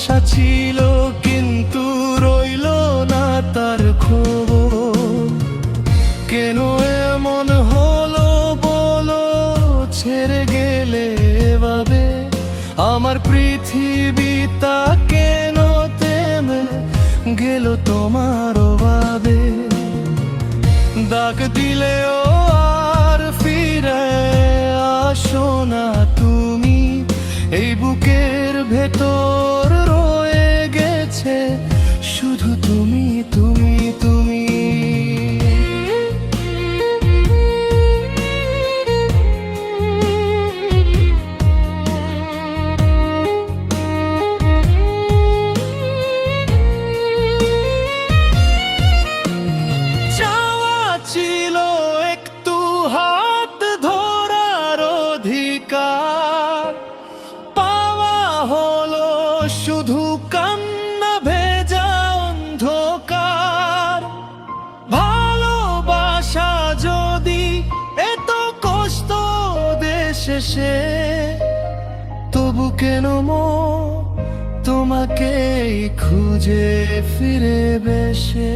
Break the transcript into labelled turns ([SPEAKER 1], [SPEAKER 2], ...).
[SPEAKER 1] আশা ছিল কিন্তু রইল না তার খবর। কেন এমন হলো বলো, ছেড়ে গেলে এভাবে আমার পৃথিবীটা কেন থেমে গেল তোমার অভাবে। ডাক দিলেও আর ফিরে আসো না তুমি, এই বুকের ভেতর রয়ে গেছে শুধু তুমি তুমি তুমি। চাওয়া ছিল একটু হাত ধরার অধিকার, পাওয়া হলো শুধু কান্না ভেজা অন্ধকার। ভালোবাসা যদি এত কষ্ট দেশে সে, তবু কেন তোমাকেই খুঁজে ফিরে বেশে।